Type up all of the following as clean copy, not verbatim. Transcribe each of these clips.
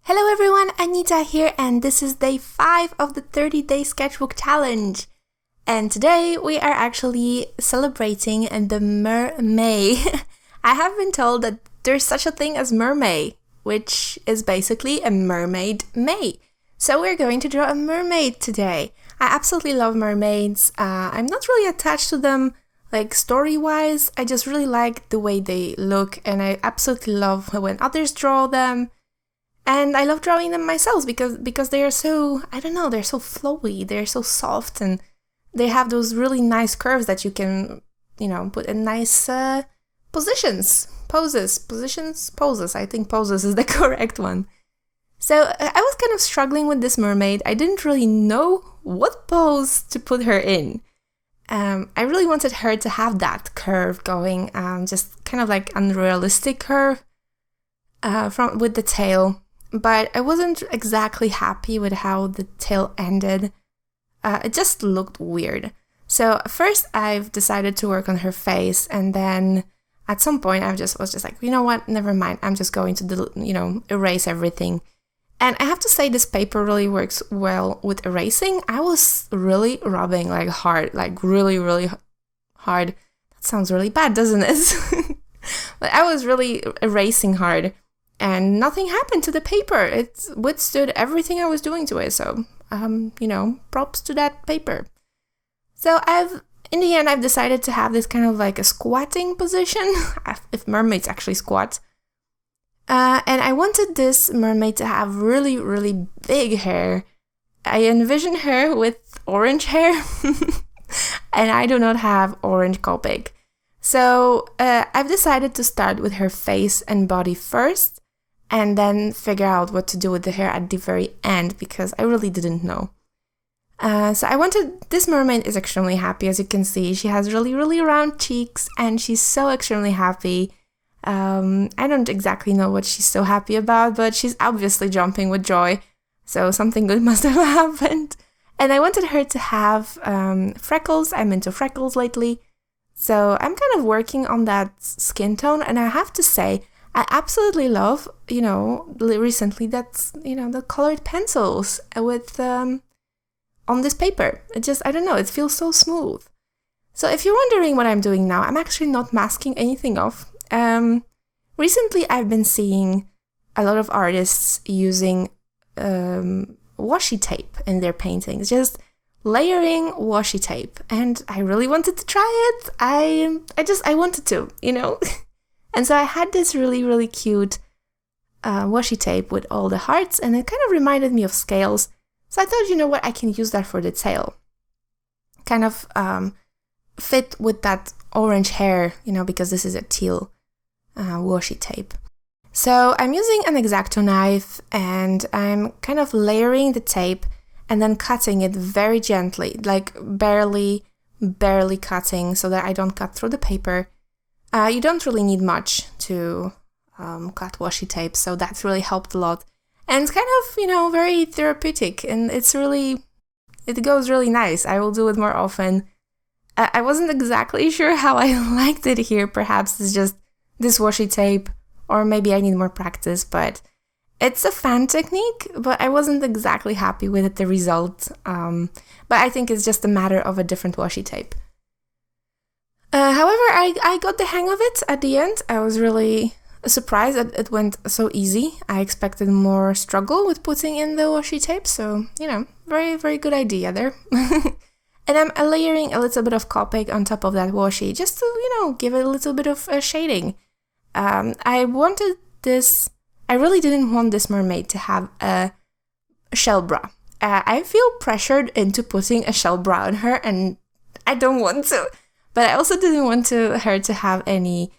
Hello everyone, Anita here, and this is day 5 of the 30-day sketchbook challenge. And today we are actually celebrating the Mermaid. I have been told that there's such a thing as Mermaid, which is basically a mermaid May. So we're going to draw a mermaid today. I absolutely love mermaids. I'm not really attached to them like story-wise. I just really like the way they look, and I absolutely love when others draw them. And I love drawing them myself because they are so, I don't know, they're so flowy, they're so soft, and they have those really nice curves that you can, put in nice poses. I think poses is the correct one. So I was kind of struggling with this mermaid. I didn't really know what pose to put her in. I really wanted her to have that curve going, just kind of like unrealistic curve with the tail. But I wasn't exactly happy with how the tail ended. It just looked weird. So first I've decided to work on her face, and then at some point I was just like, you know what, never mind. I'm just going to, erase everything. And I have to say this paper really works well with erasing. I was really rubbing like hard, like really, really hard. That sounds really bad, doesn't it? But I was really erasing hard. And nothing happened to the paper. It withstood everything I was doing to it. So, props to that paper. So in the end, I've decided to have this kind of like a squatting position, if mermaids actually squat. And I wanted this mermaid to have really, really big hair. I envision her with orange hair, and I do not have orange Copic. So I've decided to start with her face and body first, and then figure out what to do with the hair at the very end, because I really didn't know. So this mermaid is extremely happy, as you can see. She has really, really round cheeks, and she's so extremely happy. I don't exactly know what she's so happy about, but she's obviously jumping with joy, so something good must have happened. And I wanted her to have freckles. I'm into freckles lately, so I'm kind of working on that skin tone, and I have to say, I absolutely love, recently that's, the colored pencils with, on this paper. I don't know, it feels so smooth. So if you're wondering what I'm doing now, I'm actually not masking anything off. Recently I've been seeing a lot of artists using washi tape in their paintings, just layering washi tape, and I really wanted to try it. I wanted to, And so I had this really, really cute washi tape with all the hearts, and it kind of reminded me of scales. So I thought, you know what, I can use that for the tail. Kind of fit with that orange hair, because this is a teal washi tape. So I'm using an X-Acto knife, and I'm kind of layering the tape and then cutting it very gently, like barely cutting so that I don't cut through the paper. You don't really need much to cut washi tape, so that's really helped a lot. And it's kind of, very therapeutic, and it goes really nice. I will do it more often. I wasn't exactly sure how I liked it here. Perhaps it's just this washi tape, or maybe I need more practice, but it's a fan technique, but I wasn't exactly happy with the result. But I think it's just a matter of a different washi tape. However, I got the hang of it at the end. I was really surprised that it went so easy. I expected more struggle with putting in the washi tape, so, very, very good idea there. And I'm layering a little bit of Copic on top of that washi, just to, give it a little bit of shading. I really didn't want this mermaid to have a shell bra. I feel pressured into putting a shell bra on her, and I don't want to. But I also didn't want her to have any,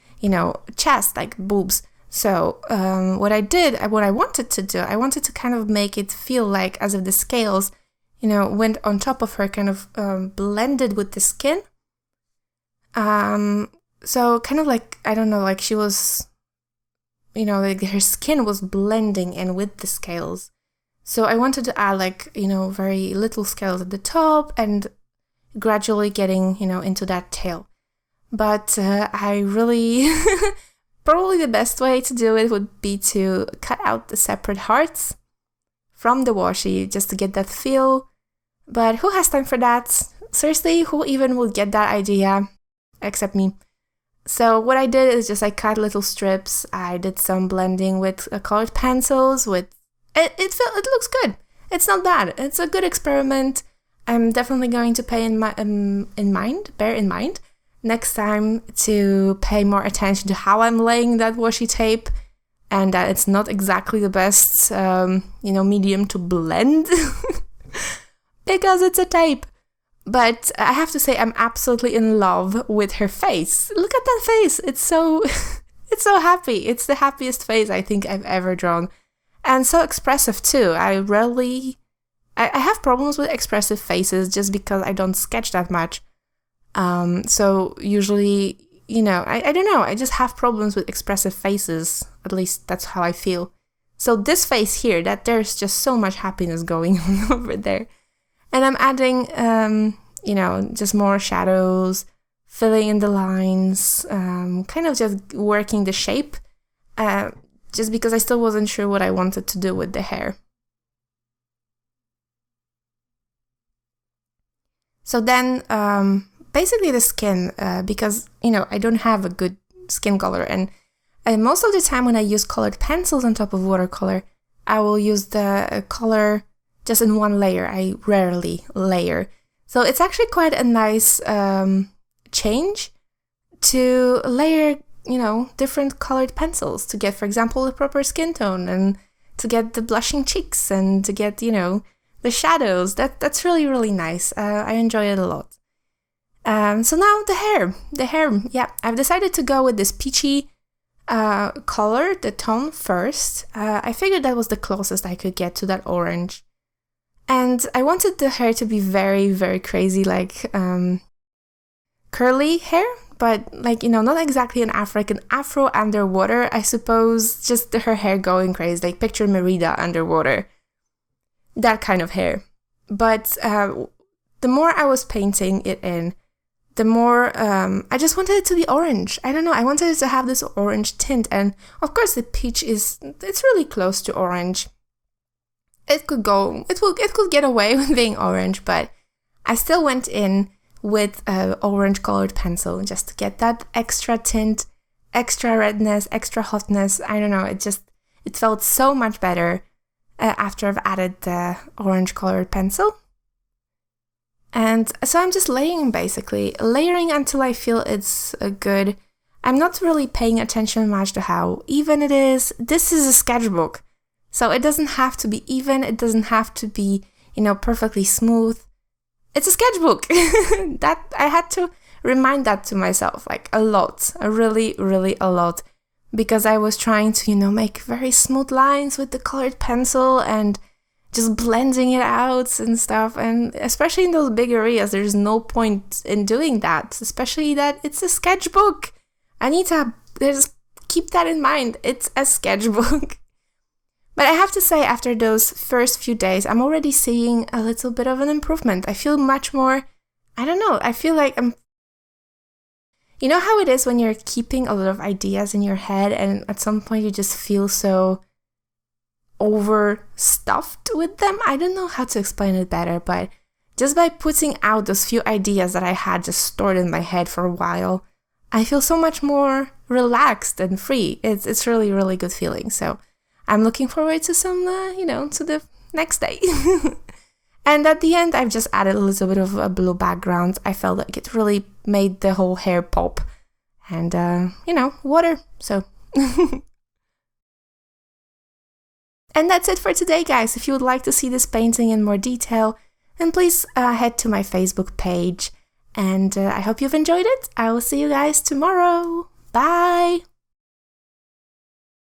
chest, like boobs. So what I wanted to do, I wanted to kind of make it feel like as if the scales, went on top of her, kind of blended with the skin. So kind of like, I don't know, like she was, like her skin was blending in with the scales. So I wanted to add very little scales at the top and gradually getting, into that tail. But I really Probably the best way to do it would be to cut out the separate hearts from the washi just to get that feel. But who has time for that? Seriously, who even would get that idea? Except me. So what I did is just I cut little strips. I did some blending with colored pencils. It looks good. It's not bad. It's a good experiment. I'm definitely going to bear in mind next time to pay more attention to how I'm laying that washi tape, and that it's not exactly the best, medium to blend because it's a tape. But I have to say, I'm absolutely in love with her face. Look at that face. It's so, it's so happy. It's the happiest face I think I've ever drawn, and so expressive too. I have problems with expressive faces just because I don't sketch that much. So usually, I don't know, I just have problems with expressive faces. At least that's how I feel. So this face here, that there's just so much happiness going on over there. And I'm adding, just more shadows, filling in the lines, kind of just working the shape, just because I still wasn't sure what I wanted to do with the hair. So then, basically the skin, because, I don't have a good skin color, and most of the time when I use colored pencils on top of watercolor, I will use the color just in one layer. I rarely layer. So it's actually quite a nice change to layer, different colored pencils to get, for example, the proper skin tone, and to get the blushing cheeks, and to get, the shadows. That's really, really nice. I enjoy it a lot. So now the hair, yeah, I've decided to go with this peachy color, the tone first. I figured that was the closest I could get to that orange. And I wanted the hair to be very, very crazy, like curly hair, but not exactly an afro underwater, I suppose, just her hair going crazy, like picture Merida underwater. That kind of hair. But the more I was painting it in, the more I just wanted it to be orange. I don't know, I wanted it to have this orange tint, and of course the peach it's really close to orange. It could get away with being orange, but I still went in with orange colored pencil just to get that extra tint, extra redness, extra hotness. I don't know, it felt so much better after I've added the orange colored pencil. And so I'm just layering until I feel it's good. I'm not really paying attention much to how even it is. This is a sketchbook, so it doesn't have to be even. It doesn't have to be, perfectly smooth. It's a sketchbook. That I had to remind that to myself, like a lot, really, really a lot, because I was trying to, make very smooth lines with the colored pencil and just blending it out and stuff. And especially in those big areas, there's no point in doing that, especially that it's a sketchbook. Anita, just keep that in mind. It's a sketchbook. But I have to say, after those first few days, I'm already seeing a little bit of an improvement. I feel much more, I don't know, I feel like I'm, you know how it is when you're keeping a lot of ideas in your head and at some point you just feel so overstuffed with them? I don't know how to explain it better, but just by putting out those few ideas that I had just stored in my head for a while, I feel so much more relaxed and free. It's really, really good feeling. So I'm looking forward to some, to the next day. And at the end, I've just added a little bit of a blue background. I felt like it really made the whole hair pop. And, water. So. And that's it for today, guys. If you would like to see this painting in more detail, then please head to my Facebook page. And I hope you've enjoyed it. I will see you guys tomorrow. Bye!